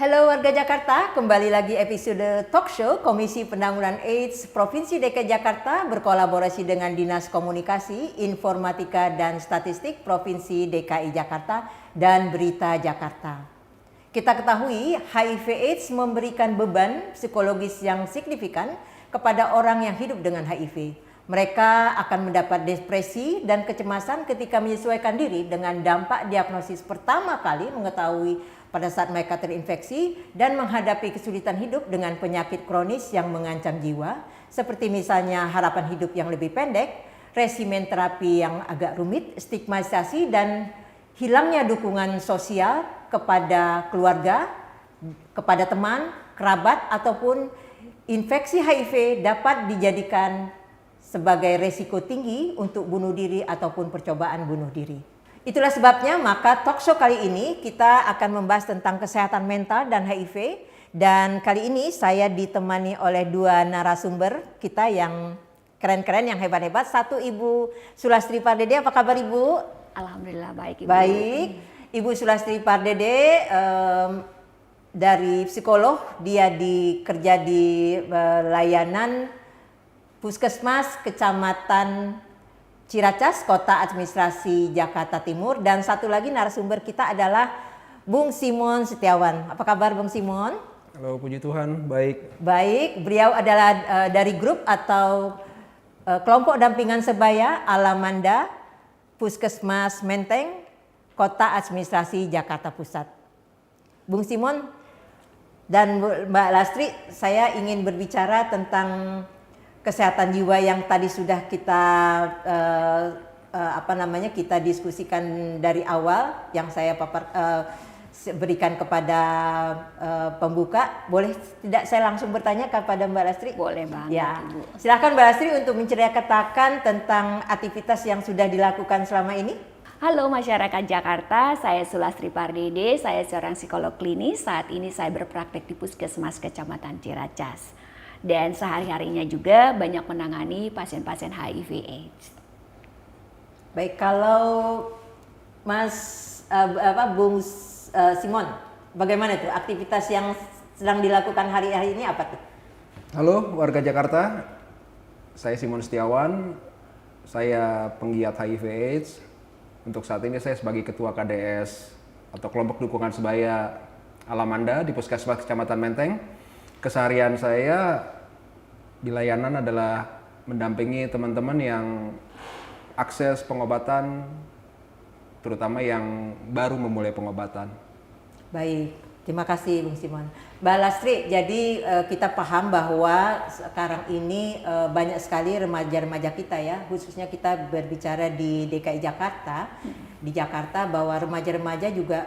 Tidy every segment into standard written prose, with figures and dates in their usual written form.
Halo warga Jakarta, kembali lagi episode talk show Komisi Penanggulangan AIDS Provinsi DKI Jakarta berkolaborasi dengan Dinas Komunikasi, Informatika dan Statistik Provinsi DKI Jakarta dan Berita Jakarta. Kita ketahui HIV/AIDS memberikan beban psikologis yang signifikan kepada orang yang hidup dengan HIV. Mereka akan mendapat depresi dan kecemasan ketika menyesuaikan diri dengan dampak diagnosis pertama kali mengetahui pada saat mereka terinfeksi dan menghadapi kesulitan hidup dengan penyakit kronis yang mengancam jiwa, seperti misalnya harapan hidup yang lebih pendek, resimen terapi yang agak rumit, stigmatisasi dan hilangnya dukungan sosial kepada keluarga, kepada teman, kerabat ataupun infeksi HIV dapat dijadikan sebagai resiko tinggi untuk bunuh diri ataupun percobaan bunuh diri. Itulah sebabnya maka talk show kali ini kita akan membahas tentang kesehatan mental dan HIV, dan kali ini saya ditemani oleh dua narasumber kita yang keren-keren, yang hebat-hebat. Satu Ibu Sulastri Pardede, apa kabar Ibu? Alhamdulillah baik Ibu. Baik, Ibu Sulastri Pardede dari psikolog, dia kerja di layanan Puskesmas Kecamatan Ciracas, Kota Administrasi Jakarta Timur, dan satu lagi narasumber kita adalah Bung Simon Setiawan. Apa kabar Bung Simon? Halo, puji Tuhan, baik. Baik, beliau adalah dari grup atau kelompok dampingan sebaya Alamanda Puskesmas Menteng, Kota Administrasi Jakarta Pusat. Bung Simon dan Mbak Lastri, saya ingin berbicara tentang kesehatan jiwa yang tadi sudah kita kita diskusikan dari awal, yang saya berikan kepada pembuka. Boleh tidak saya langsung bertanya kepada Mbak Lastri? Boleh banget ya. Ibu. Silakan Mbak Lastri untuk menceritakan tentang aktivitas yang sudah dilakukan selama ini. Halo masyarakat Jakarta, saya Sulastri Pardede, saya seorang psikolog klinis. Saat ini saya berpraktek di Puskesmas Kecamatan Ciracas. Dan sehari-harinya juga banyak menangani pasien-pasien HIV/AIDS. Baik, kalau Bung Simon, bagaimana tuh aktivitas yang sedang dilakukan hari-hari ini, apa tuh? Halo warga Jakarta, saya Simon Setiawan, saya penggiat HIV/AIDS. Untuk saat ini saya sebagai Ketua KDS atau Kelompok Dukungan Sebaya Alamanda di Puskesmas Kecamatan Menteng. Keseharian saya di layanan adalah mendampingi teman-teman yang akses pengobatan, terutama yang baru memulai pengobatan. Baik, terima kasih Bung Simon. Mbak Lastri, jadi kita paham bahwa sekarang ini banyak sekali remaja-remaja kita ya, khususnya kita berbicara di DKI Jakarta, di Jakarta, bahwa remaja-remaja juga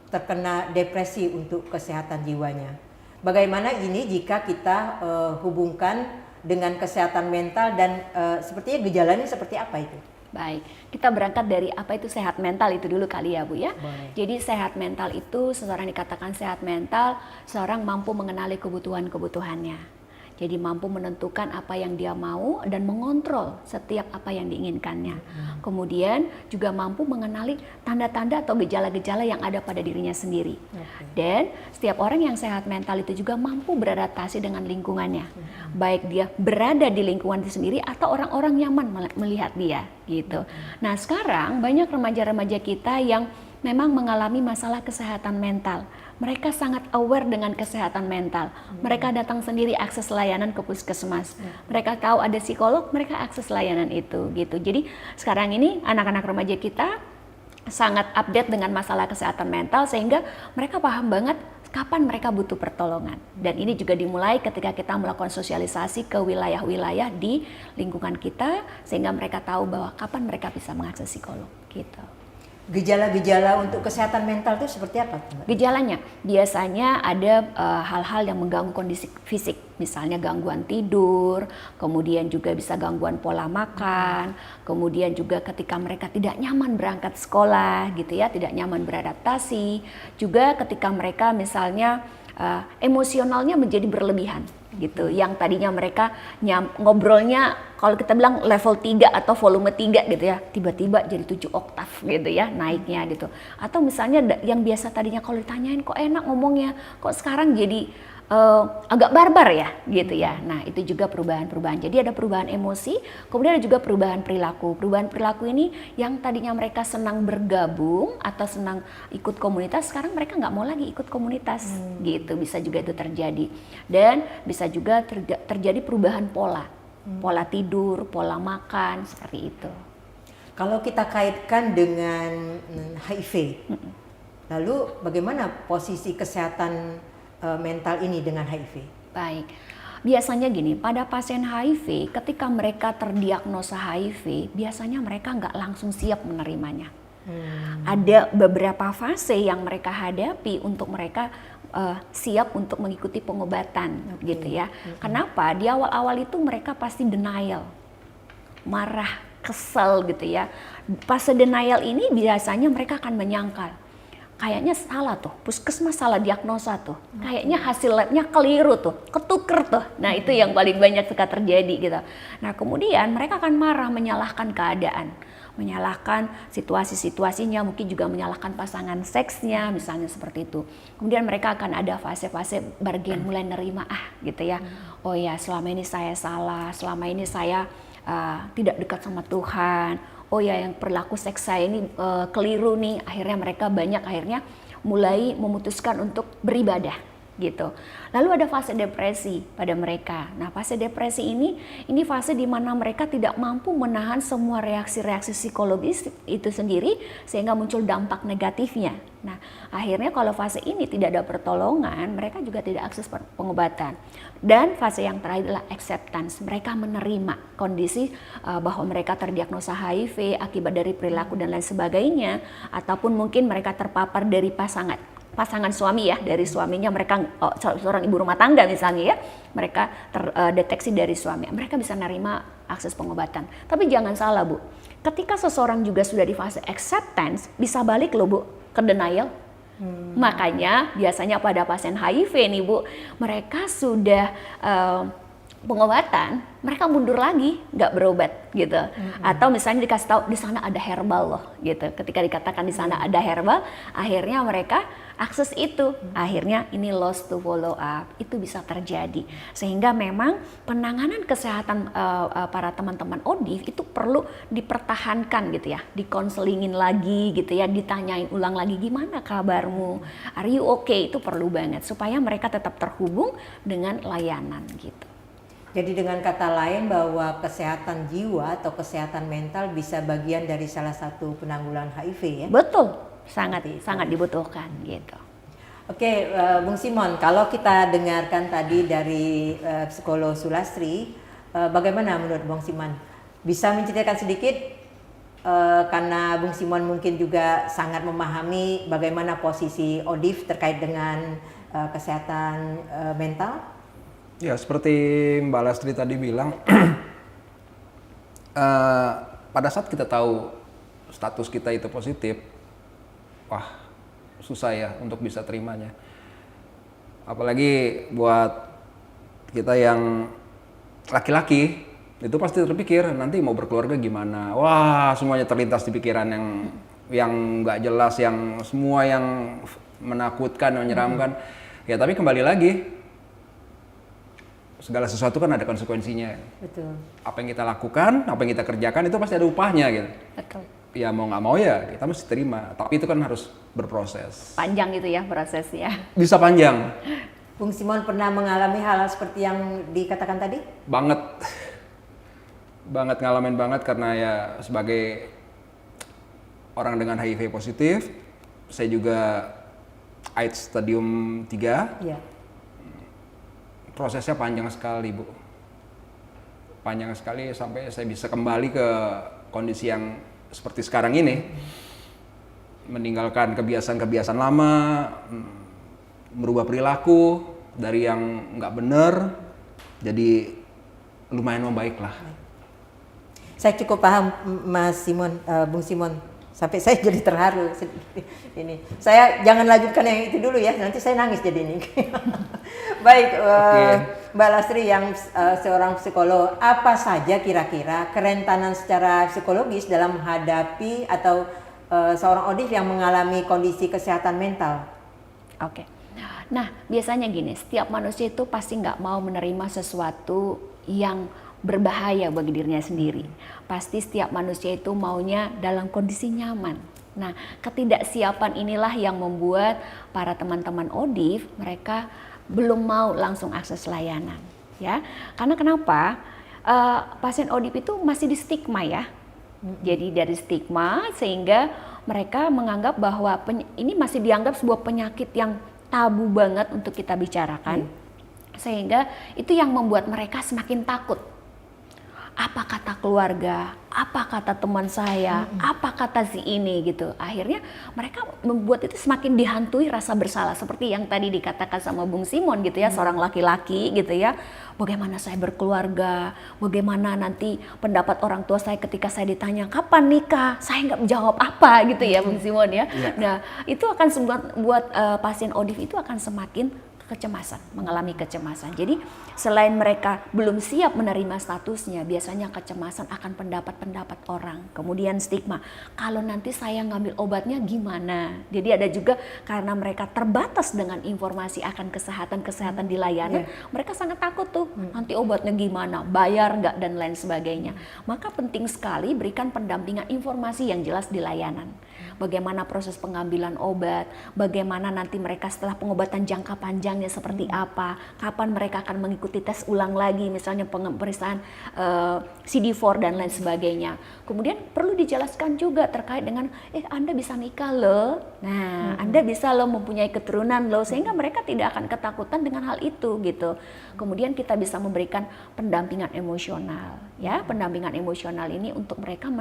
terkena depresi untuk kesehatan jiwanya. Bagaimana ini jika kita hubungkan dengan kesehatan mental dan sepertinya gejalanya seperti apa itu? Baik, kita berangkat dari apa itu sehat mental itu dulu kali ya Bu ya. Baik. Jadi sehat mental itu, seseorang dikatakan sehat mental, seorang mampu mengenali kebutuhan-kebutuhannya. Jadi mampu menentukan apa yang dia mau dan mengontrol setiap apa yang diinginkannya. Kemudian juga mampu mengenali tanda-tanda atau gejala-gejala yang ada pada dirinya sendiri. Dan setiap orang yang sehat mental itu juga mampu beradaptasi dengan lingkungannya. Baik dia berada di lingkungan itu sendiri atau orang-orang nyaman melihat dia gitu. Nah sekarang banyak remaja-remaja kita yang memang mengalami masalah kesehatan mental. Mereka sangat aware dengan kesehatan mental. Mereka datang sendiri akses layanan ke puskesmas. Mereka tahu ada psikolog, mereka akses layanan itu gitu. Jadi sekarang ini anak-anak remaja kita sangat update dengan masalah kesehatan mental sehingga mereka paham banget kapan mereka butuh pertolongan. Dan ini juga dimulai ketika kita melakukan sosialisasi ke wilayah-wilayah di lingkungan kita sehingga mereka tahu bahwa kapan mereka bisa mengakses psikolog gitu. Gejala-gejala untuk kesehatan mental itu seperti apa? Gejalanya biasanya ada hal-hal yang mengganggu kondisi fisik, misalnya gangguan tidur, kemudian juga bisa gangguan pola makan, kemudian juga ketika mereka tidak nyaman berangkat sekolah gitu ya, tidak nyaman beradaptasi, juga ketika mereka misalnya emosionalnya menjadi berlebihan. gitu. Yang tadinya mereka ngobrolnya kalau kita bilang level 3 atau volume 3 gitu ya, tiba-tiba jadi 7 oktav gitu ya naiknya gitu. Atau misalnya yang biasa tadinya kalau ditanyain kok enak ngomongnya, kok sekarang jadi agak barbar ya gitu ya. Nah itu juga perubahan-perubahan. Jadi ada perubahan emosi, kemudian ada juga perubahan perilaku. Perubahan perilaku ini yang tadinya mereka senang bergabung atau senang ikut komunitas, sekarang mereka nggak mau lagi ikut komunitas gitu. Bisa juga itu terjadi. Dan bisa juga terjadi perubahan pola. Pola tidur, pola makan, seperti itu. Kalau kita kaitkan dengan HIV, lalu bagaimana posisi kesehatan mental ini dengan HIV? Baik, biasanya gini, pada pasien HIV ketika mereka terdiagnosa HIV, biasanya mereka nggak langsung siap menerimanya. Ada beberapa fase yang mereka hadapi untuk mereka siap untuk mengikuti pengobatan gitu ya. Kenapa? Di awal-awal itu mereka pasti denial, marah, kesel gitu ya. Fase denial ini biasanya mereka akan menyangkal, kayaknya salah tuh, puskesmas salah diagnosa tuh, kayaknya hasil labnya keliru tuh, ketuker tuh. Nah itu yang paling banyak suka terjadi gitu. Nah kemudian mereka akan marah, menyalahkan keadaan, menyalahkan situasi-situasinya, mungkin juga menyalahkan pasangan seksnya, misalnya seperti itu. Kemudian mereka akan ada fase-fase bagian mulai nerima gitu ya. Oh ya selama ini saya salah, selama ini saya tidak dekat sama Tuhan. Oh ya yang perilaku seks saya ini keliru nih. Akhirnya mereka akhirnya mulai memutuskan untuk beribadah gitu. Lalu ada fase depresi pada mereka. Nah fase depresi ini fase di mana mereka tidak mampu menahan semua reaksi-reaksi psikologis itu sendiri sehingga muncul dampak negatifnya. Nah akhirnya kalau fase ini tidak ada pertolongan, mereka juga tidak akses pengobatan. Dan fase yang terakhir adalah acceptance. Mereka menerima kondisi bahwa mereka terdiagnosa HIV akibat dari perilaku dan lain sebagainya, ataupun mungkin mereka terpapar dari pasangan suami ya, dari suaminya mereka seorang ibu rumah tangga misalnya ya, mereka terdeteksi dari suami, mereka bisa nerima akses pengobatan. Tapi jangan salah Bu, ketika seseorang juga sudah di fase acceptance, bisa balik loh Bu ke denial. Makanya biasanya pada pasien HIV nih Bu, mereka sudah pengobatan, mereka mundur lagi, nggak berobat gitu. Atau misalnya dikasih tahu di sana ada herbal loh gitu. Ketika dikatakan di sana ada herbal, akhirnya mereka akses itu. Akhirnya ini lost to follow up. Itu bisa terjadi. Sehingga memang penanganan kesehatan para teman-teman ODIF itu perlu dipertahankan gitu ya. Dikonselingin lagi gitu ya, ditanyain ulang lagi gimana kabarmu? Are you okay? Itu perlu banget supaya mereka tetap terhubung dengan layanan gitu. Jadi dengan kata lain bahwa kesehatan jiwa atau kesehatan mental bisa bagian dari salah satu penanggulangan HIV ya? Betul, sangat dibutuhkan gitu. Oke, Bung Simon, kalau kita dengarkan tadi dari psikolog Sulastri, bagaimana menurut Bung Simon? Bisa menceritakan sedikit karena Bung Simon mungkin juga sangat memahami bagaimana posisi ODIF terkait dengan kesehatan mental? Ya, seperti Mbak Lastri tadi bilang, pada saat kita tahu status kita itu positif, wah susah ya untuk bisa terimanya. Apalagi buat kita yang laki-laki, itu pasti terpikir nanti mau berkeluarga gimana. Wah semuanya terlintas di pikiran yang nggak jelas, yang semua yang menakutkan, menyeramkan. Ya tapi kembali lagi, segala sesuatu kan ada konsekuensinya. Betul. Apa yang kita lakukan, apa yang kita kerjakan itu pasti ada upahnya gitu. Betul. Ya mau nggak mau ya kita mesti terima. Tapi itu kan harus berproses. Panjang gitu ya prosesnya. Bisa panjang. Bung Simon pernah mengalami hal seperti yang dikatakan tadi? Banget ngalamin banget karena ya sebagai orang dengan HIV positif, saya juga AIDS stadium 3. Iya. Prosesnya panjang sekali Bu, panjang sekali sampai saya bisa kembali ke kondisi yang seperti sekarang ini, meninggalkan kebiasaan-kebiasaan lama, merubah perilaku dari yang nggak benar jadi lumayan membaik lah. Saya cukup paham Mas Simon, Bung Simon. Sampai saya jadi terharu ini. Saya jangan lanjutkan yang itu dulu ya, nanti saya nangis jadi ini. Baik, Mbak Lastri yang seorang psikolog, apa saja kira-kira kerentanan secara psikologis dalam menghadapi atau seorang ODIF yang mengalami kondisi kesehatan mental? Oke. Nah, biasanya gini, setiap manusia itu pasti nggak mau menerima sesuatu yang berbahaya bagi dirinya sendiri. Pasti setiap manusia itu maunya dalam kondisi nyaman. Nah, ketidaksiapan inilah yang membuat para teman-teman ODIF mereka belum mau langsung akses layanan, ya. Karena kenapa? Pasien ODIF itu masih di stigma ya. Jadi dari stigma sehingga mereka menganggap bahwa ini masih dianggap sebuah penyakit yang tabu banget untuk kita bicarakan. Sehingga itu yang membuat mereka semakin takut. Apa kata keluarga, apa kata teman saya, apa kata si ini gitu. Akhirnya mereka membuat itu semakin dihantui rasa bersalah. Seperti yang tadi dikatakan sama Bung Simon gitu ya, seorang laki-laki gitu ya. Bagaimana saya berkeluarga, bagaimana nanti pendapat orang tua saya ketika saya ditanya kapan nikah, saya nggak menjawab apa gitu ya Bung Simon ya. Nah itu akan buat pasien ODIF itu akan semakin kecemasan, mengalami kecemasan. Jadi selain mereka belum siap menerima statusnya, biasanya kecemasan akan pendapat-pendapat orang. Kemudian stigma, kalau nanti saya ngambil obatnya gimana? Jadi ada juga karena mereka terbatas dengan informasi akan kesehatan di layanan, mereka sangat takut tuh, nanti obatnya gimana, bayar nggak dan lain sebagainya. Maka penting sekali berikan pendampingan informasi yang jelas di layanan. Bagaimana proses pengambilan obat, bagaimana nanti mereka setelah pengobatan jangka panjangnya seperti apa, kapan mereka akan mengikuti tes ulang lagi, misalnya pemeriksaan CD4 dan lain sebagainya. Kemudian perlu dijelaskan juga terkait dengan, Anda bisa nikah loh, nah Anda bisa loh mempunyai keturunan loh, sehingga mereka tidak akan ketakutan dengan hal itu gitu. Kemudian kita bisa memberikan pendampingan emosional, ya pendampingan emosional ini untuk mereka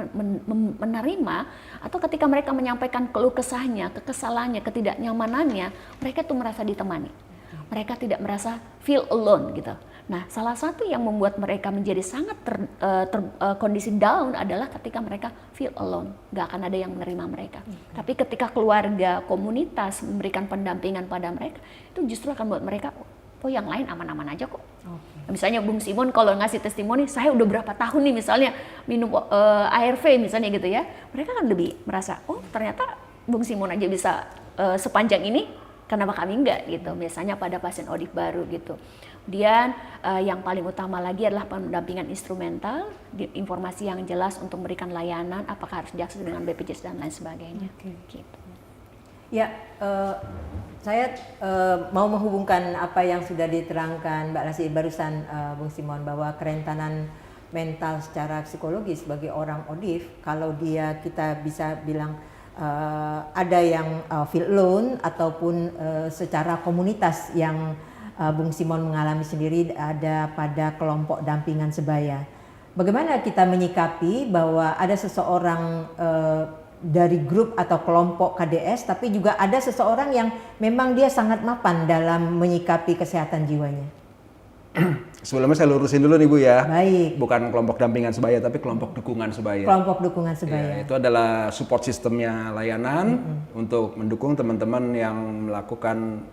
menerima atau ketika mereka menyampaikan keluh kesahnya, kekesalannya, ketidaknyamanannya, mereka tuh merasa ditemani. Mereka tidak merasa feel alone gitu. Nah, salah satu yang membuat mereka menjadi sangat kondisi down adalah ketika mereka feel alone, gak akan ada yang menerima mereka. Tapi ketika keluarga, komunitas memberikan pendampingan pada mereka, itu justru akan membuat mereka, oh yang lain aman-aman aja kok. Misalnya Bung Simon kalau ngasih testimoni, saya udah berapa tahun nih misalnya minum ARV misalnya gitu ya, mereka kan lebih merasa, oh ternyata Bung Simon aja bisa sepanjang ini, kenapa kami enggak gitu. Biasanya pada pasien ODIF baru gitu. Kemudian yang paling utama lagi adalah pendampingan instrumental, informasi yang jelas untuk memberikan layanan, apakah harus diakses dengan BPJS dan lain sebagainya. Gitu. Ya, saya mau menghubungkan apa yang sudah diterangkan Mbak Lastri barusan, Bung Simon, bahwa kerentanan mental secara psikologis bagi orang ODIF, kalau kita bisa bilang ada yang feel alone ataupun secara komunitas yang Bung Simon mengalami sendiri ada pada kelompok dampingan sebaya. Bagaimana kita menyikapi bahwa ada seseorang dari grup atau kelompok KDS, tapi juga ada seseorang yang memang dia sangat mapan dalam menyikapi kesehatan jiwanya? Sebelumnya saya lurusin dulu nih Bu ya. Baik. Bukan kelompok dampingan sebaya, tapi kelompok dukungan sebaya. Kelompok dukungan sebaya. Ya, itu adalah support sistemnya layanan untuk mendukung teman-teman yang melakukan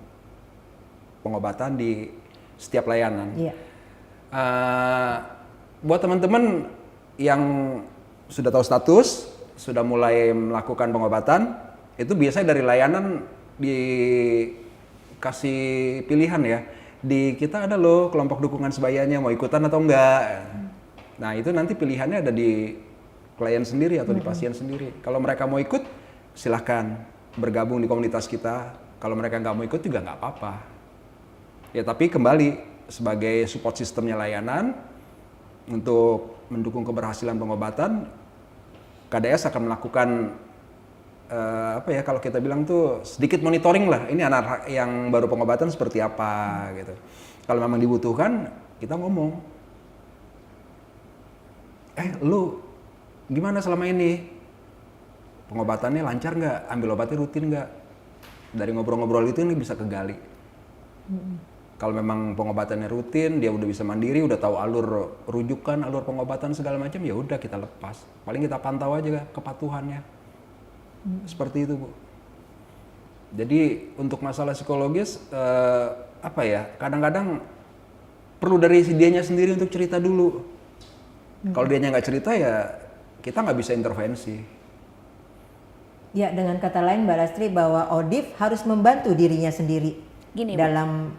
pengobatan di setiap layanan. Iya. Buat teman-teman yang sudah tahu status, sudah mulai melakukan pengobatan, itu biasanya dari layanan dikasih pilihan ya. Di kita ada loh kelompok dukungan sebayanya, mau ikutan atau enggak. Nah itu nanti pilihannya ada di klien sendiri atau di pasien sendiri. Kalau mereka mau ikut, silahkan bergabung di komunitas kita. Kalau mereka nggak mau ikut juga nggak apa-apa. Ya tapi kembali sebagai support sistemnya layanan untuk mendukung keberhasilan pengobatan, KDS akan melakukan kalau kita bilang tuh sedikit monitoring lah. Ini anak yang baru pengobatan seperti apa gitu. Kalau memang dibutuhkan, kita ngomong, lu gimana selama ini? Pengobatannya lancar nggak? Ambil obatnya rutin nggak? Dari ngobrol-ngobrol itu ini bisa kegali. Kalau memang pengobatannya rutin, dia udah bisa mandiri, udah tahu alur rujukan, alur pengobatan segala macam, ya udah kita lepas. Paling kita pantau aja kepatuhannya. Seperti itu, Bu. Jadi untuk masalah psikologis, apa ya, kadang-kadang perlu dari si dianya sendiri untuk cerita dulu. Kalau dianya nggak cerita ya kita nggak bisa intervensi. Ya, dengan kata lain Mbak Lastri, bahwa ODIF harus membantu dirinya sendiri Gini, Bu. dalam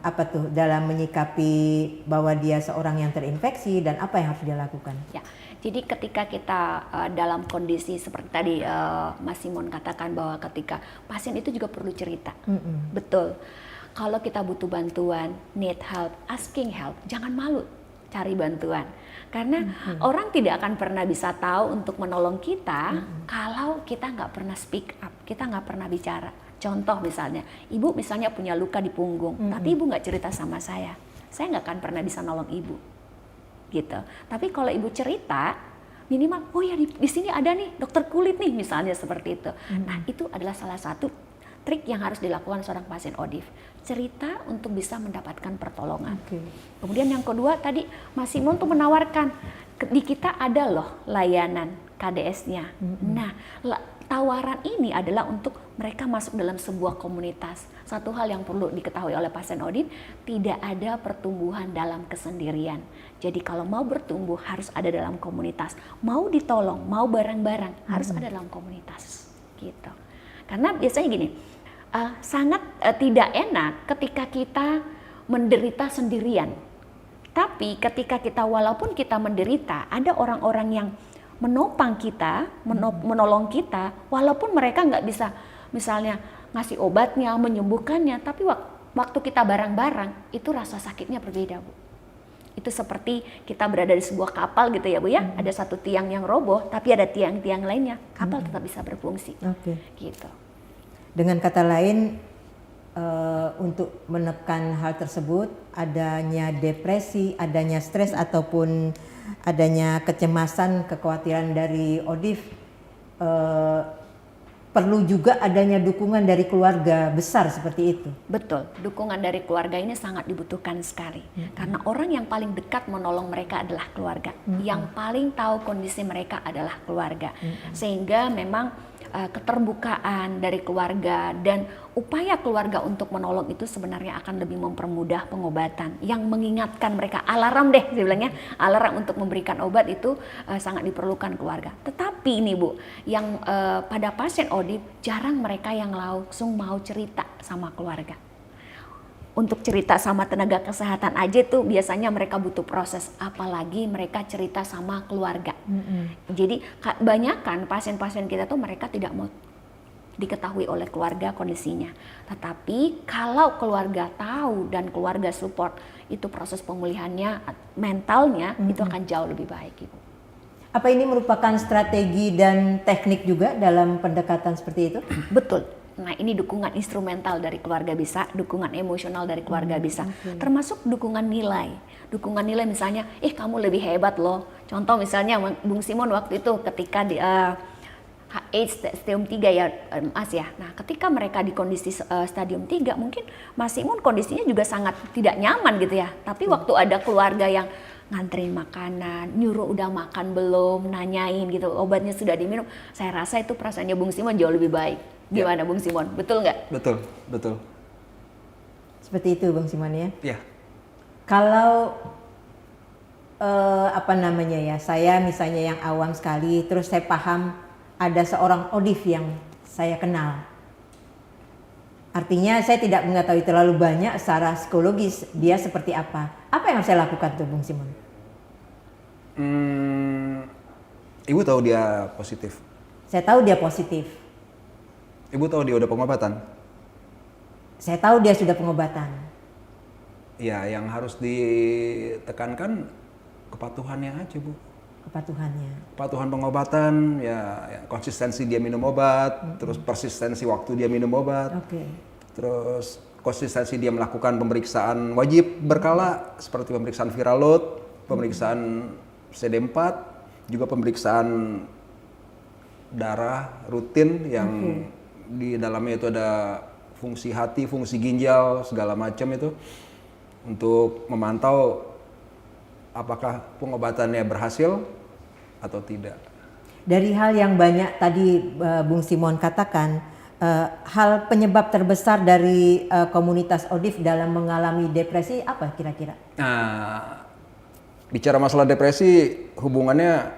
dalam menyikapi bahwa dia seorang yang terinfeksi dan apa yang harus dia lakukan. Ya, jadi ketika kita dalam kondisi seperti tadi Mas Simon katakan bahwa ketika pasien itu juga perlu cerita. Betul. Kalau kita butuh bantuan, need help, asking help, jangan malu cari bantuan. Karena orang tidak akan pernah bisa tahu untuk menolong kita kalau kita nggak pernah speak up, kita nggak pernah bicara. Contoh misalnya, ibu misalnya punya luka di punggung, tapi ibu nggak cerita sama saya nggak akan pernah bisa nolong ibu. Gitu. Tapi kalau ibu cerita, minimal, oh ya di sini ada nih dokter kulit nih misalnya seperti itu. Nah itu adalah salah satu trik yang harus dilakukan seorang pasien ODIF. Cerita untuk bisa mendapatkan pertolongan. Kemudian yang kedua tadi Mas Simon tuh menawarkan, di kita ada loh layanan KDS-nya. Nah tawaran ini adalah untuk mereka masuk dalam sebuah komunitas. Satu hal yang perlu diketahui oleh pasien ODIF, tidak ada pertumbuhan dalam kesendirian. Jadi kalau mau bertumbuh harus ada dalam komunitas. Mau ditolong, mau bareng-bareng harus ada dalam komunitas. Gitu. Karena biasanya gini, sangat tidak enak ketika kita menderita sendirian. Tapi ketika kita walaupun kita menderita, ada orang-orang yang menopang kita, menolong kita, walaupun mereka nggak bisa misalnya ngasih obatnya, menyembuhkannya, tapi waktu kita bareng-bareng itu rasa sakitnya berbeda, Bu. Itu seperti kita berada di sebuah kapal gitu ya, Bu ya. Ada satu tiang yang roboh, tapi ada tiang-tiang lainnya, kapal tetap bisa berfungsi. Gitu. Dengan kata lain, untuk menekan hal tersebut, adanya depresi, adanya stres ataupun adanya kecemasan, kekhawatiran dari ODIF, perlu juga adanya dukungan dari keluarga besar seperti itu. Betul, dukungan dari keluarga ini sangat dibutuhkan sekali. Karena orang yang paling dekat menolong mereka adalah keluarga. Yang paling tahu kondisi mereka adalah keluarga. Sehingga memang keterbukaan dari keluarga dan upaya keluarga untuk menolong itu sebenarnya akan lebih mempermudah pengobatan. Yang mengingatkan mereka, alarm deh, saya bilangnya, alarm untuk memberikan obat itu sangat diperlukan keluarga. Tetapi ini Bu, yang pada pasien ODIF jarang mereka yang langsung mau cerita sama keluarga. Untuk cerita sama tenaga kesehatan aja tuh biasanya mereka butuh proses, apalagi mereka cerita sama keluarga. Jadi kebanyakan pasien-pasien kita tuh mereka tidak mau diketahui oleh keluarga kondisinya. Tetapi kalau keluarga tahu dan keluarga support, itu proses pemulihannya, mentalnya itu akan jauh lebih baik, Ibu. Apa ini merupakan strategi dan teknik juga dalam pendekatan seperti itu? Betul. Nah ini dukungan instrumental dari keluarga bisa, dukungan emosional dari keluarga bisa, termasuk dukungan nilai. Dukungan nilai misalnya, kamu lebih hebat loh. Contoh misalnya Bung Simon waktu itu ketika di AIDS stadium 3 ya Mas ya. Nah ketika mereka di kondisi stadium 3 mungkin Mas Simon kondisinya juga sangat tidak nyaman gitu ya. Tapi waktu ada keluarga yang nganterin makanan, nyuruh udah makan belum, nanyain gitu, obatnya sudah diminum, saya rasa itu perasaannya Bung Simon jauh lebih baik. Gimana Bung Simon, betul nggak? Betul, betul. Seperti itu Bung Simon ya? Iya. Kalau saya misalnya yang awam sekali, terus saya paham ada seorang ODIF yang saya kenal. Artinya saya tidak mengetahui terlalu banyak secara psikologis dia seperti apa. Apa yang harus saya lakukan tuh Bung Simon? Ibu tahu dia positif? Saya tahu dia positif. Ibu tahu dia udah pengobatan? Saya tahu dia sudah pengobatan. Ya, yang harus ditekankan kepatuhannya aja, Bu. Kepatuhan pengobatan, ya konsistensi dia minum obat, terus persistensi waktu dia minum obat. Terus konsistensi dia melakukan pemeriksaan wajib berkala seperti pemeriksaan viral load, pemeriksaan CD4, juga pemeriksaan darah rutin yang di dalamnya itu ada fungsi hati, fungsi ginjal, segala macam itu untuk memantau apakah pengobatannya berhasil atau tidak. Dari hal yang banyak tadi Bung Simon katakan, hal penyebab terbesar dari komunitas ODIF dalam mengalami depresi apa kira-kira? Nah, bicara masalah depresi hubungannya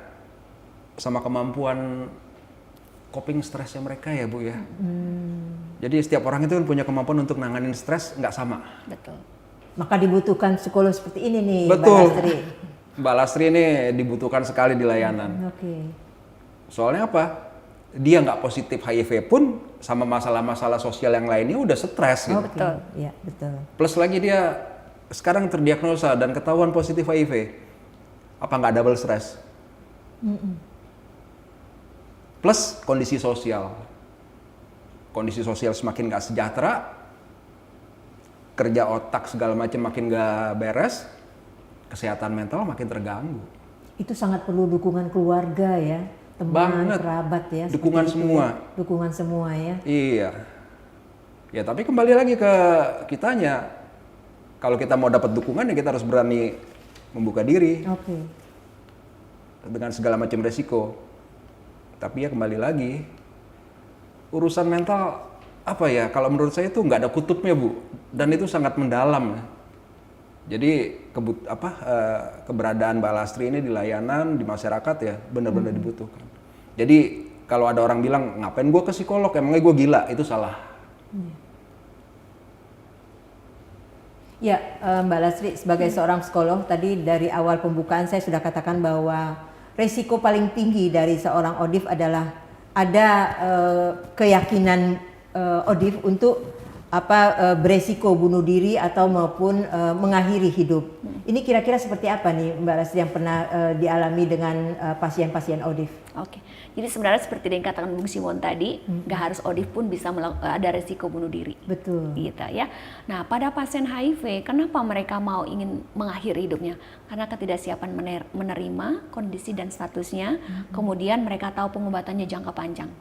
sama kemampuan coping stresnya mereka ya Bu ya. Jadi setiap orang itu kan punya kemampuan untuk nanganin stres nggak sama. Betul. Maka dibutuhkan psikolog seperti ini nih, Betul. Mbak Lastri. Mbak Lastri ini dibutuhkan sekali di layanan. Oke. Soalnya apa? Dia nggak positif HIV pun sama masalah-masalah sosial yang lainnya udah stres gitu. Betul. Ya, betul. Plus lagi dia sekarang terdiagnosa dan ketahuan positif HIV. Apa nggak double stres? Plus kondisi sosial. Kondisi sosial semakin nggak sejahtera, kerja otak segala macam makin nggak beres, kesehatan mental makin terganggu. Itu sangat perlu dukungan keluarga ya, teman, Banget. kerabat ya. seperti Dukungan itu semua. ya. Dukungan semua ya. Iya. Ya tapi kembali lagi ke kitanya. Kalau kita mau dapat dukungan ya kita harus berani membuka diri Oke. dengan segala macam resiko. Tapi ya kembali lagi, urusan mental apa ya? Kalau menurut saya itu nggak ada kutubnya Bu, dan itu sangat mendalam. Jadi keberadaan Mbak Lastri ini di layanan di masyarakat ya benar-benar dibutuhkan. Jadi kalau ada orang bilang ngapain gue ke psikolog, emangnya gue gila, itu salah. Ya, Mbak Lastri sebagai seorang psikolog tadi dari awal pembukaan saya sudah katakan bahwa resiko paling tinggi dari seorang ODIF adalah ada keyakinan ODIF untuk beresiko bunuh diri atau maupun mengakhiri hidup. Ini kira-kira seperti apa nih Mbak Lastri yang pernah dialami dengan pasien-pasien ODIF? Oke, jadi sebenarnya seperti yang dikatakan Bung Simon tadi, nggak harus ODIF pun bisa ada resiko bunuh diri. Betul. Gitu ya. Nah, pada pasien HIV, kenapa mereka mau ingin mengakhiri hidupnya? Karena ketidaksiapan menerima kondisi dan statusnya, kemudian mereka tahu pengobatannya jangka panjang.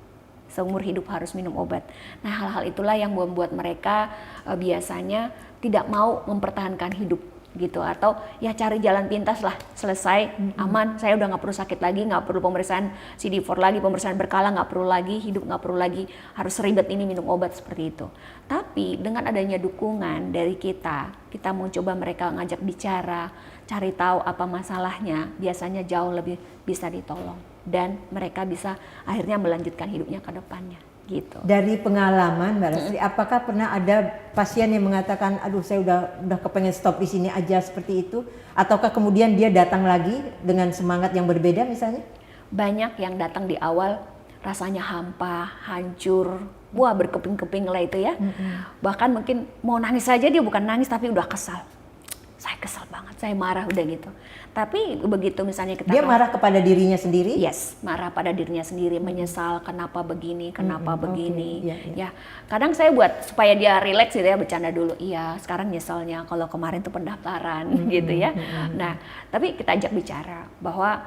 Seumur hidup harus minum obat. Nah, hal-hal itulah yang membuat mereka biasanya tidak mau mempertahankan hidup gitu, atau ya cari jalan pintas lah, selesai aman, saya udah nggak perlu sakit lagi, nggak perlu pemeriksaan CD4 lagi, pemeriksaan berkala nggak perlu lagi, hidup nggak perlu lagi harus ribet ini minum obat seperti itu. Tapi dengan adanya dukungan dari kita mau coba mereka ngajak bicara, cari tahu apa masalahnya, biasanya jauh lebih bisa ditolong dan mereka bisa akhirnya melanjutkan hidupnya ke depannya. Gitu. Dari pengalaman Mbak Lastri, apakah pernah ada pasien yang mengatakan, aduh saya udah kepengen stop di sini aja seperti itu, ataukah kemudian dia datang lagi dengan semangat yang berbeda misalnya? Banyak yang datang di awal rasanya hampa, hancur, wah berkeping-keping lah itu ya. Bahkan mungkin mau nangis saja dia bukan nangis tapi udah kesal. Saya kesal banget, saya marah udah gitu. Tapi begitu misalnya kita Dia marah kepada dirinya sendiri? Yes, marah pada dirinya sendiri, menyesal kenapa begini, kenapa begini. Okay. Ya, kadang saya buat supaya dia rileks gitu ya, bercanda dulu. Iya, sekarang nyesalnya kalau kemarin tuh pendaftaran gitu ya. Nah, tapi kita ajak bicara bahwa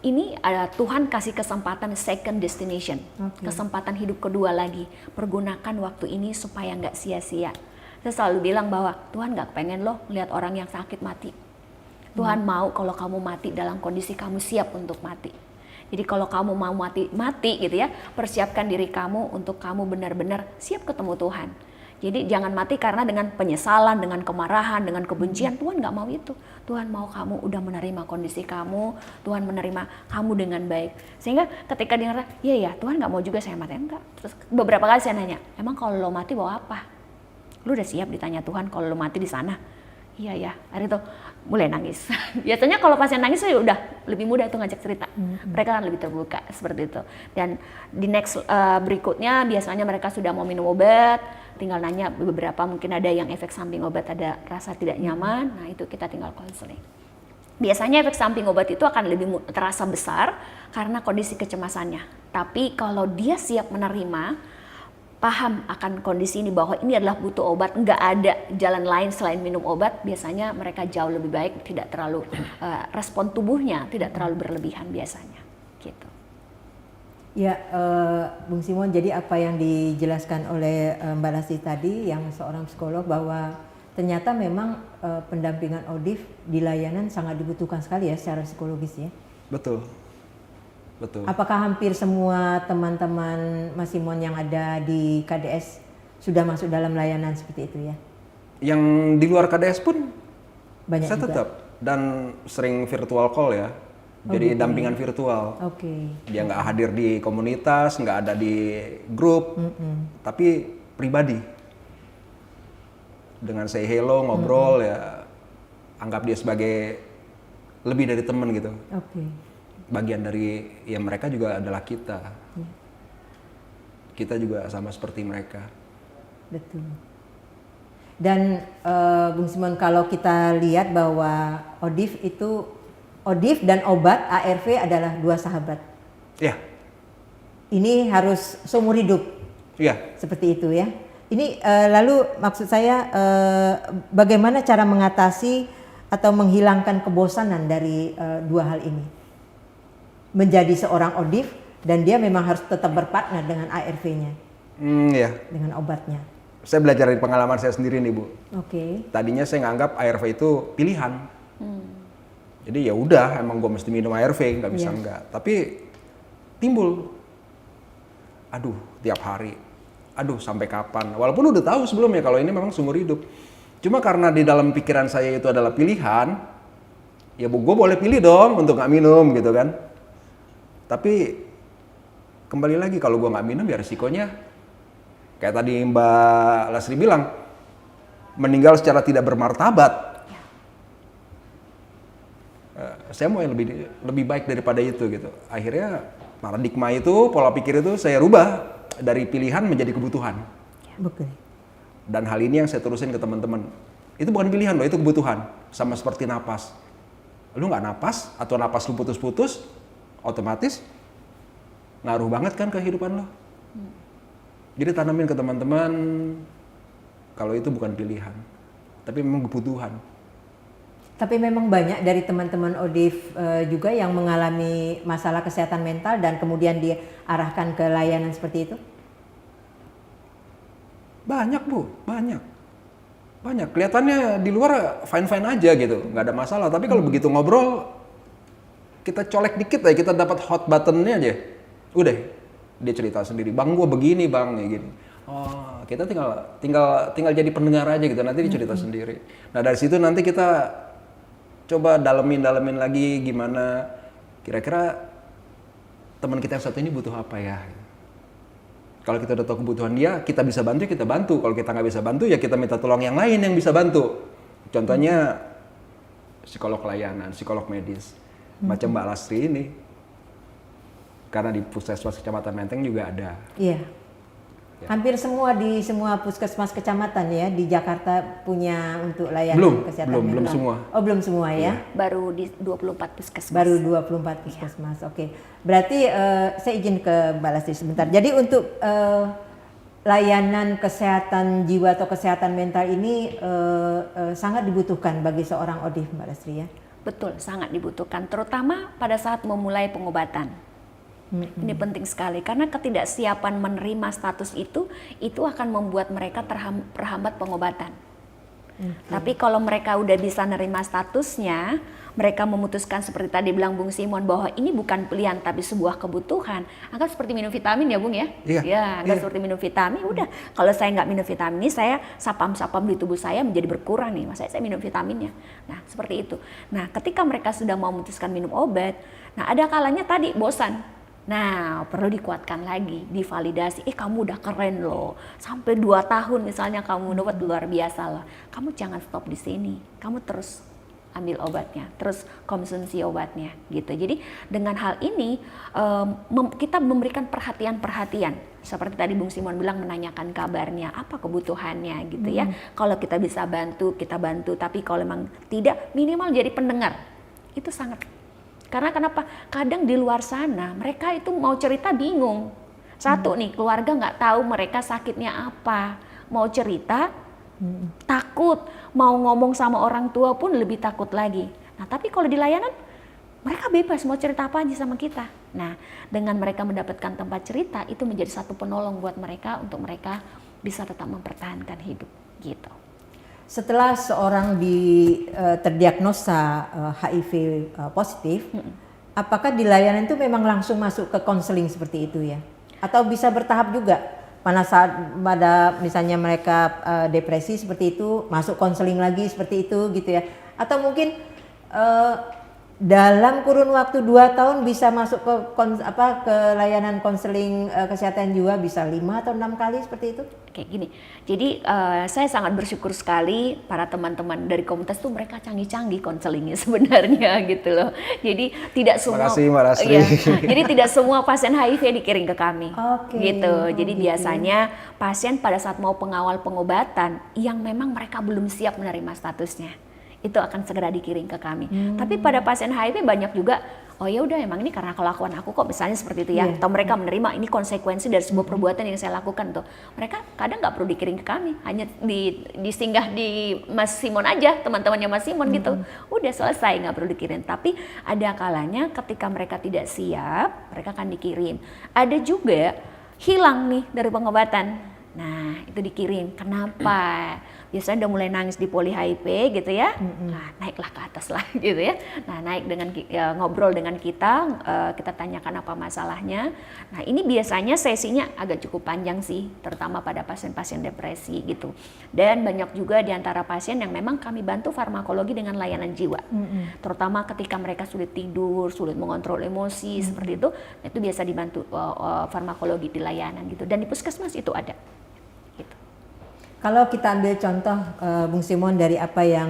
ini ada Tuhan kasih kesempatan second destination, kesempatan hidup kedua lagi. Pergunakan waktu ini supaya nggak sia-sia. Saya selalu bilang bahwa Tuhan nggak pengen loh lihat orang yang sakit mati. Tuhan mau kalau kamu mati dalam kondisi kamu siap untuk mati. Jadi kalau kamu mau mati gitu ya, persiapkan diri kamu untuk kamu benar-benar siap ketemu Tuhan. Jadi jangan mati karena dengan penyesalan, dengan kemarahan, dengan kebencian. Tuhan nggak mau itu. Tuhan mau kamu udah menerima kondisi kamu, Tuhan menerima kamu dengan baik. Sehingga ketika dia ngerasa, iya Tuhan nggak mau juga saya mati, enggak. Terus beberapa kali saya nanya, emang kalau lo mati bawa apa? Lu udah siap ditanya Tuhan kalau lu mati di sana? Iya ya, hari itu mulai nangis. Biasanya kalau pasien nangis saya udah lebih mudah tuh ngajak cerita. Mereka kan lebih terbuka seperti itu. Dan di next berikutnya biasanya mereka sudah mau minum obat, tinggal nanya beberapa mungkin ada yang efek samping obat, ada rasa tidak nyaman. Nah itu kita tinggal konseling. Biasanya efek samping obat itu akan lebih terasa besar karena kondisi kecemasannya. Tapi kalau dia siap menerima, paham akan kondisi ini bahwa ini adalah butuh obat, nggak ada jalan lain selain minum obat, biasanya mereka jauh lebih baik, tidak terlalu respon tubuhnya tidak terlalu berlebihan biasanya gitu. Ya, Bung Simon, jadi apa yang dijelaskan oleh Mbak Lastri tadi yang seorang psikolog bahwa ternyata memang pendampingan ODIF di layanan sangat dibutuhkan sekali ya secara psikologis ya. Betul. betul. Apakah hampir semua teman-teman Mas Simon yang ada di KDS sudah masuk dalam layanan seperti itu ya? Yang di luar KDS pun Banyak saya juga? tetap, dan sering virtual call ya. Jadi gitu dampingan virtual. Oke. Dia nggak hadir di komunitas, nggak ada di grup, tapi pribadi. Dengan say hello, ngobrol ya, anggap dia sebagai lebih dari teman gitu. Oke. Bagian dari ya mereka juga adalah kita. Kita juga sama seperti mereka. Betul. Dan Bung Simon, kalau kita lihat bahwa ODIF dan obat ARV adalah dua sahabat. Iya, Ini harus seumur hidup. iya. Seperti itu ya. Ini lalu maksud saya bagaimana cara mengatasi atau menghilangkan kebosanan dari dua hal ini? Menjadi seorang ODIF dan dia memang harus tetap berpartner dengan ARV-nya, Iya. dengan obatnya. Saya belajar dari pengalaman saya sendiri nih Bu. Oke. Tadinya saya nganggap ARV itu pilihan. Jadi ya udah, emang gue mesti minum ARV, nggak bisa Iya. enggak. Tapi timbul, aduh tiap hari, aduh sampai kapan. Walaupun udah tahu sebelumnya kalau ini memang seumur hidup. Cuma karena di dalam pikiran saya itu adalah pilihan, ya Bu, gue boleh pilih dong untuk nggak minum gitu kan. Tapi kembali lagi, kalau gue nggak minum ya resikonya kayak tadi Mbak Lasri bilang, meninggal secara tidak bermartabat. Saya mau yang lebih baik daripada itu gitu. Akhirnya paradigma itu, pola pikir itu saya rubah dari pilihan menjadi kebutuhan. Betul. Dan hal ini yang saya terusin ke teman-teman. Itu bukan pilihan loh, itu kebutuhan. Sama seperti napas. Lu nggak napas atau napas lu putus-putus, otomatis ngaruh banget kan kehidupan lo. Jadi tanamin ke teman-teman kalau itu bukan pilihan, tapi memang kebutuhan. Tapi memang banyak dari teman-teman ODIF juga yang mengalami masalah kesehatan mental dan kemudian diarahkan ke layanan seperti itu? Banyak Bu, banyak. Banyak, kelihatannya di luar fine-fine aja gitu, nggak ada masalah. Tapi kalau begitu ngobrol, kita colek dikit aja, kita dapat hot buttonnya aja. Udah, dia cerita sendiri, bang gue begini bang, kayak gini. Oh, kita tinggal jadi pendengar aja gitu, nanti dia cerita sendiri. Nah dari situ nanti kita coba dalemin lagi gimana kira-kira teman kita yang satu ini butuh apa ya. Kalau kita udah tahu kebutuhan dia, kita bisa bantu, kita bantu. Kalau kita nggak bisa bantu, ya kita minta tolong yang lain yang bisa bantu. Contohnya psikolog layanan, psikolog medis, macam Mbak Lasri ini. Karena di Puskesmas Kecamatan Menteng juga ada. Iya. Hampir di semua puskesmas kecamatan ya di Jakarta punya untuk layanan kesehatan belum mental. semua. Oh, belum semua ya. Baru di 24 puskesmas. Baru 24 puskesmas. Oke. Berarti saya izin ke Mbak Lasri sebentar. Jadi untuk layanan kesehatan jiwa atau kesehatan mental ini sangat dibutuhkan bagi seorang ODIF, Mbak Lasri ya. Betul, sangat dibutuhkan, terutama pada saat memulai pengobatan. Ini penting sekali karena ketidaksiapan menerima status itu akan membuat mereka terhambat pengobatan. Tapi kalau mereka udah bisa nerima statusnya, mereka memutuskan seperti tadi bilang Bung Simon bahwa ini bukan pilihan tapi sebuah kebutuhan. Anggap seperti minum vitamin ya Bung ya? Iya. Ya, anggap seperti minum vitamin. Udah, kalau saya nggak minum vitamin ini, saya sapam-sapam di tubuh saya menjadi berkurang nih. Masa saya minum vitaminnya? Nah, seperti itu. Nah, ketika mereka sudah mau memutuskan minum obat, nah ada kalanya tadi bosan. Nah, perlu dikuatkan lagi, divalidasi. Kamu udah keren loh. Sampai 2 tahun misalnya kamu minum obat, luar biasa lah. Kamu jangan stop di sini. Kamu terus ambil obatnya, terus konsumsi obatnya gitu. Jadi dengan hal ini kita memberikan perhatian-perhatian. Seperti tadi Bung Simon bilang, menanyakan kabarnya, apa kebutuhannya gitu ya. Kalau kita bisa bantu, kita bantu. Tapi kalau memang tidak, minimal jadi pendengar. Itu sangat. Karena kenapa? Kadang di luar sana mereka itu mau cerita bingung. Satu nih, keluarga nggak tahu mereka sakitnya apa. Mau cerita takut, mau ngomong sama orang tua pun lebih takut lagi. Nah tapi kalau di layanan mereka bebas mau cerita apa aja sama kita. Nah dengan mereka mendapatkan tempat cerita itu menjadi satu penolong buat mereka untuk mereka bisa tetap mempertahankan hidup gitu. Setelah seorang terdiagnosa HIV positif, apakah di layanan itu memang langsung masuk ke konseling seperti itu ya? Atau bisa bertahap juga? Pada misalnya mereka depresi seperti itu, masuk konseling lagi seperti itu gitu ya? Atau mungkin dalam kurun waktu 2 tahun bisa masuk ke layanan konseling kesehatan jiwa bisa 5 atau 6 kali seperti itu? Kayak gini, jadi saya sangat bersyukur sekali para teman-teman dari komunitas tuh mereka canggih-canggih konselingnya sebenarnya gitu loh. Jadi tidak semua, Makasih Mbak Lasri. ya, jadi tidak semua pasien HIV dikirim ke kami, Oke. gitu. Jadi gitu. biasanya pasien pada saat mau pengawal pengobatan yang memang mereka belum siap menerima statusnya, itu akan segera dikirim ke kami. Tapi pada pasien HIV banyak juga, oh ya udah emang ini karena kelakuan aku kok misalnya seperti itu ya. Iya. Atau mereka menerima ini konsekuensi dari sebuah perbuatan yang saya lakukan tuh. Mereka kadang nggak perlu dikirim ke kami, hanya disinggah di Mas Simon aja, teman-temannya Mas Simon gitu. Udah selesai, nggak perlu dikirim. Tapi ada kalanya ketika mereka tidak siap, mereka akan dikirim. Ada juga hilang nih dari pengobatan. Nah, itu dikirim. Kenapa? Biasanya udah mulai nangis di poli HIV gitu ya. Nah, naiklah ke atas lah gitu ya. Nah, naik dengan ngobrol dengan kita, kita tanyakan apa masalahnya. Nah, ini biasanya sesinya agak cukup panjang sih, terutama pada pasien-pasien depresi gitu. Dan banyak juga di antara pasien yang memang kami bantu farmakologi dengan layanan jiwa. Terutama ketika mereka sulit tidur, sulit mengontrol emosi seperti itu biasa dibantu farmakologi di layanan gitu. Dan di puskesmas itu ada. Kalau kita ambil contoh Bung Simon dari apa yang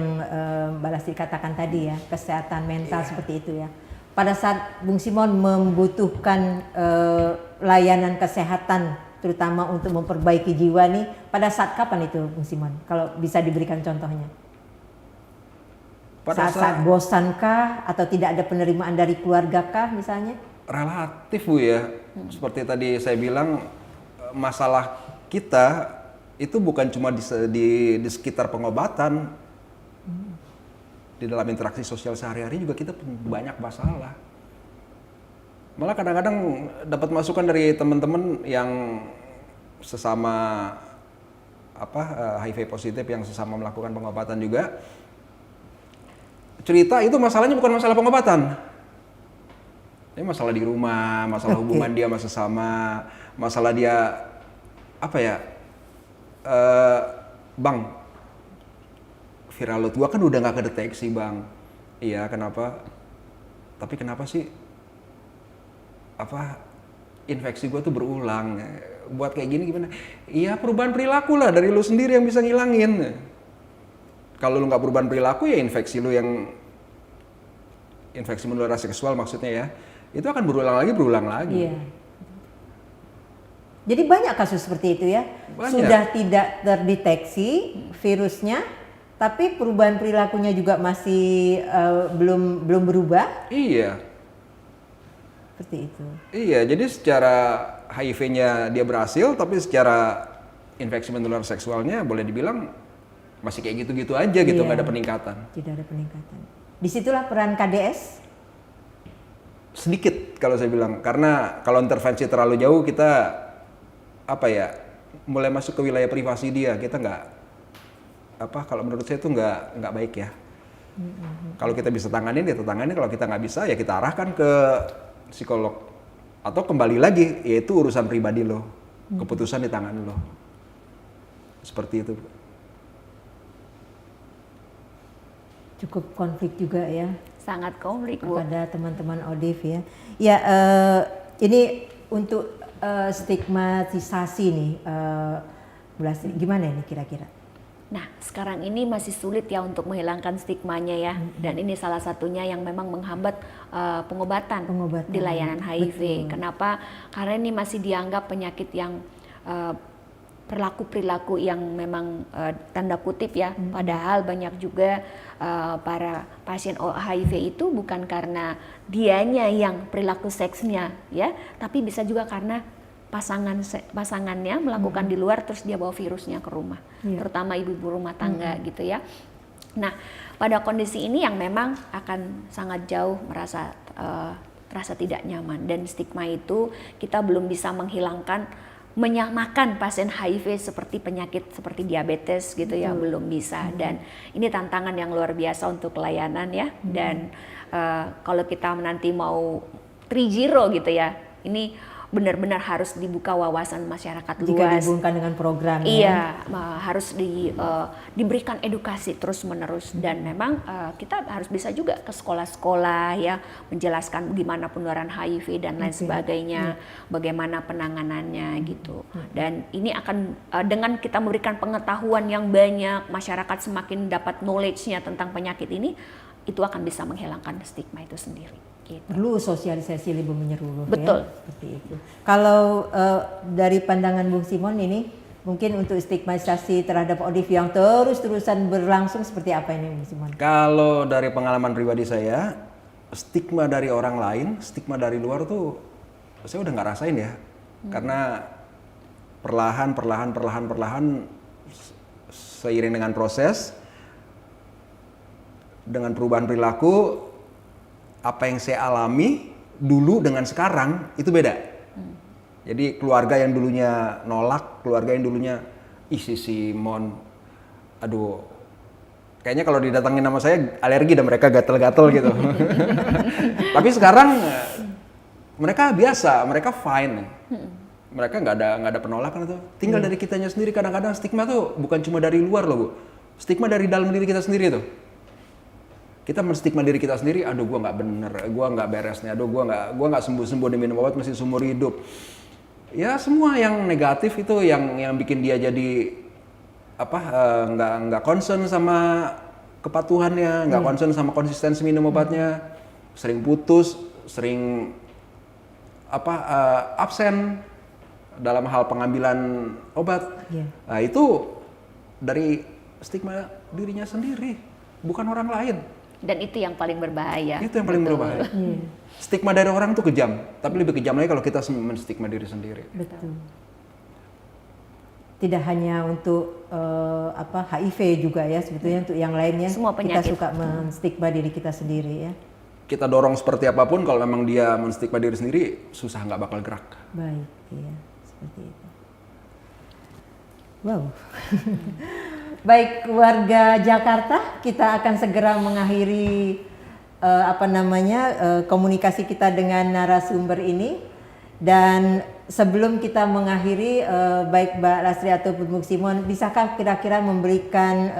Mbak Lasri katakan tadi ya, kesehatan mental seperti itu ya. Pada saat Bung Simon membutuhkan layanan kesehatan terutama untuk memperbaiki jiwa nih, pada saat kapan itu Bung Simon? Kalau bisa diberikan contohnya. Saat bosankah atau tidak ada penerimaan dari keluarga kah misalnya? Relatif Bu ya. Seperti tadi saya bilang, masalah kita itu bukan cuma di sekitar pengobatan, di dalam interaksi sosial sehari-hari juga kita banyak masalah. Malah kadang-kadang dapat masukan dari teman-teman yang sesama HIV positif yang sesama melakukan pengobatan juga, cerita itu masalahnya bukan masalah pengobatan, ini masalah di rumah, masalah hubungan dia sama sesama, masalah dia Bang, viral load gua kan udah nggak kedeteksi Bang. Iya, kenapa? Tapi kenapa sih infeksi gua tuh berulang? Buat kayak gini gimana? Iya, perubahan perilaku lah dari lu sendiri yang bisa ngilangin. Kalau lu nggak perubahan perilaku ya infeksi lu yang infeksi menular seksual maksudnya ya, itu akan berulang lagi. Iya. Jadi banyak kasus seperti itu ya, Banyak. sudah tidak terdeteksi virusnya, tapi perubahan perilakunya juga masih belum berubah. Iya. Seperti itu. Iya, jadi secara HIV-nya dia berhasil, tapi secara infeksi menular seksualnya boleh dibilang masih kayak gitu-gitu aja gitu, nggak ada peningkatan. Tidak ada peningkatan. Disitulah peran KDS. Sedikit kalau saya bilang, karena kalau intervensi terlalu jauh kita mulai masuk ke wilayah privasi dia, kita kalau menurut saya itu nggak baik ya. Kalau kita bisa tanganin ya kita tanganin, kalau kita nggak bisa ya kita arahkan ke psikolog atau kembali lagi yaitu urusan pribadi lo, keputusan di tangan lo, seperti itu. Cukup konflik juga ya. Sangat konflik Bu. Kepada teman-teman ODIF ya. Ya ini untuk stigmatisasi nih, gimana ini kira-kira? Nah, sekarang ini masih sulit ya untuk menghilangkan stigmanya ya. Dan ini salah satunya yang memang menghambat pengobatan di layanan HIV. Betul. Kenapa? Karena ini masih dianggap penyakit yang perilaku yang memang tanda kutip ya. Padahal banyak juga para pasien HIV itu bukan karena dianya yang perilaku seksnya ya, tapi bisa juga karena pasangannya melakukan di luar terus dia bawa virusnya ke rumah, terutama ibu-ibu rumah tangga gitu ya. Nah, pada kondisi ini yang memang akan sangat jauh merasa tidak nyaman, dan stigma itu kita belum bisa menghilangkan menyamakan pasien HIV seperti penyakit seperti diabetes gitu ya, belum bisa. Dan ini tantangan yang luar biasa untuk pelayanan ya. Dan kalau kita nanti mau 3.0 gitu ya, ini benar-benar harus dibuka wawasan masyarakat Jika luas. dihubungkan dengan program Iya, harus diberikan edukasi terus-menerus, dan memang kita harus bisa juga ke sekolah-sekolah ya, menjelaskan gimana penularan HIV dan lain sebagainya, bagaimana penanganannya gitu. Dan ini akan dengan kita memberikan pengetahuan yang banyak, masyarakat semakin dapat knowledge-nya tentang penyakit ini, itu akan bisa menghilangkan stigma itu sendiri. Gitu. Perlu sosialisasi lebih menyeluruh. Betul. Ya, seperti itu. Kalau dari pandangan Bung Simon ini, mungkin untuk stigmatisasi terhadap ODIF yang terus-terusan berlangsung seperti apa ini Bung Simon? Kalau dari pengalaman pribadi saya, stigma dari orang lain, stigma dari luar tuh saya udah nggak rasain ya. Karena perlahan seiring dengan proses, dengan perubahan perilaku, apa yang saya alami dulu dengan sekarang itu beda. Jadi keluarga yang dulunya nolak, keluarga yang dulunya si Simon, aduh, kayaknya kalau didatangin nama saya alergi dan mereka gatel-gatel gitu. Tapi sekarang mereka biasa, mereka fine. Mereka nggak ada penolakan itu. Tinggal dari kitanya sendiri. Kadang-kadang stigma tuh bukan cuma dari luar loh Bu, stigma dari dalam diri kita sendiri tuh. Kita menstigma diri kita sendiri, aduh gua nggak bener, gua nggak beres nih, aduh gua nggak sembuh diminum obat masih seumur hidup. Ya semua yang negatif itu yang bikin dia jadi nggak concern sama kepatuhannya, nggak concern sama konsistensi minum obatnya, sering putus, sering absen dalam hal pengambilan obat. Nah itu dari stigma dirinya sendiri, bukan orang lain. Dan itu yang paling berbahaya. Itu yang paling berbahaya. Stigma dari orang tuh kejam, tapi lebih kejam lagi kalau kita menstigma diri sendiri. Betul. Tidak hanya untuk HIV juga ya, sebetulnya untuk yang lainnya Semua kita penyakit. suka menstigma diri kita sendiri ya. Kita dorong seperti apapun, kalau memang dia menstigma diri sendiri, susah nggak bakal gerak. Baik, iya, seperti itu. Wow. Baik warga Jakarta, kita akan segera mengakhiri komunikasi kita dengan narasumber ini. Dan sebelum kita mengakhiri, baik Mbak Lastri ataupun Bung Simon, bisakah kira-kira memberikan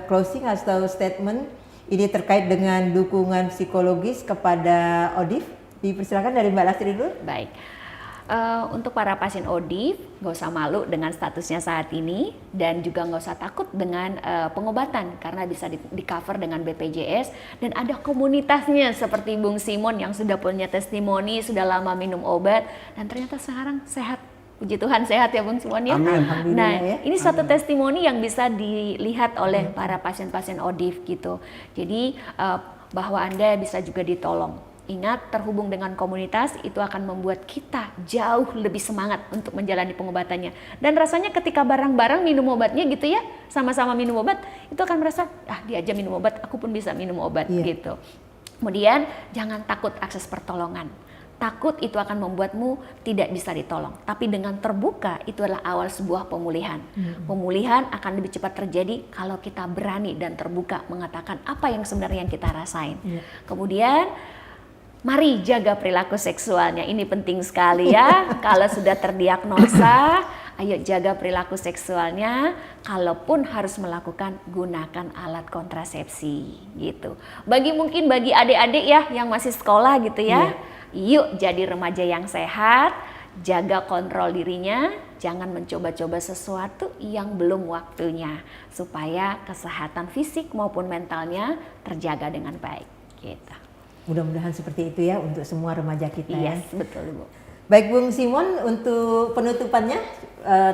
closing atau statement ini terkait dengan dukungan psikologis kepada ODIF? Dipersilakan dari Mbak Lastri dulu. Baik. Untuk para pasien ODIF, nggak usah malu dengan statusnya saat ini, dan juga nggak usah takut dengan pengobatan karena bisa di cover dengan BPJS, dan ada komunitasnya seperti Bung Simon yang sudah punya testimoni, sudah lama minum obat dan ternyata sekarang sehat. Puji Tuhan sehat ya Bung Simon ya. Amin. Nah ya. ini suatu testimoni yang bisa dilihat oleh para pasien-pasien ODIF gitu. Jadi bahwa Anda bisa juga ditolong. Ingat, terhubung dengan komunitas itu akan membuat kita jauh lebih semangat untuk menjalani pengobatannya. Dan rasanya ketika bareng-bareng minum obatnya gitu ya, sama-sama minum obat, itu akan merasa, dia aja minum obat, aku pun bisa minum obat gitu. Kemudian jangan takut akses pertolongan. Takut itu akan membuatmu tidak bisa ditolong. Tapi dengan terbuka itu adalah awal sebuah pemulihan. Pemulihan akan lebih cepat terjadi kalau kita berani dan terbuka mengatakan apa yang sebenarnya yang kita rasain. Kemudian mari jaga perilaku seksualnya, ini penting sekali ya. Kalau sudah terdiagnosa, ayo jaga perilaku seksualnya. Kalaupun harus melakukan, gunakan alat kontrasepsi gitu. Bagi adik-adik ya yang masih sekolah gitu ya, yuk jadi remaja yang sehat, jaga kontrol dirinya, jangan mencoba-coba sesuatu yang belum waktunya, supaya kesehatan fisik maupun mentalnya terjaga dengan baik gitu. Mudah-mudahan seperti itu ya untuk semua remaja kita ya. Yes, betul Bu. Baik Bung Simon, untuk penutupannya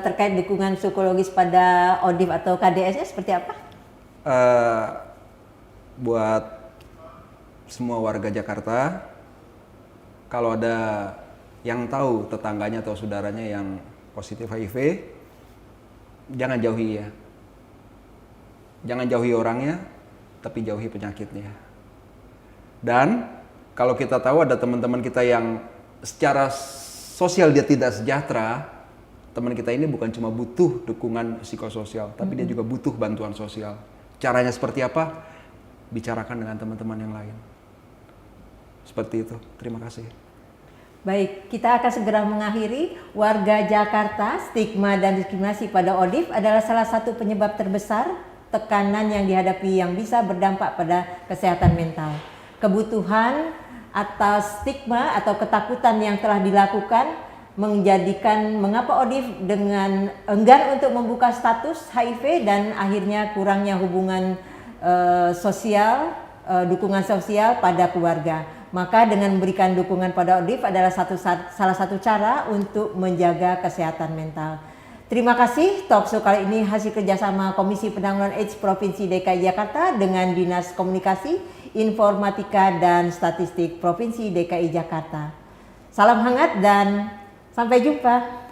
terkait dukungan psikologis pada ODIF atau KDS-nya seperti apa? Buat semua warga Jakarta, kalau ada yang tahu tetangganya atau saudaranya yang positif HIV, jangan jauhi ya. Jangan jauhi orangnya, tapi jauhi penyakitnya. Dan kalau kita tahu ada teman-teman kita yang secara sosial dia tidak sejahtera, teman kita ini bukan cuma butuh dukungan psikososial, tapi dia juga butuh bantuan sosial. Caranya seperti apa? Bicarakan dengan teman-teman yang lain. Seperti itu. Terima kasih. Baik, kita akan segera mengakhiri. Warga Jakarta, stigma dan diskriminasi pada ODIF adalah salah satu penyebab terbesar tekanan yang dihadapi yang bisa berdampak pada kesehatan mental. Kebutuhan atas stigma atau ketakutan yang telah dilakukan menjadikan mengapa ODIF dengan enggan untuk membuka status HIV dan akhirnya kurangnya hubungan sosial, dukungan sosial pada keluarga. Maka dengan memberikan dukungan pada ODIF adalah salah satu cara untuk menjaga kesehatan mental. Terima kasih, talkshow kali ini hasil kerjasama Komisi Penanggulangan AIDS Provinsi DKI Jakarta dengan Dinas Komunikasi, Informatika dan Statistik Provinsi DKI Jakarta. Salam hangat dan sampai jumpa.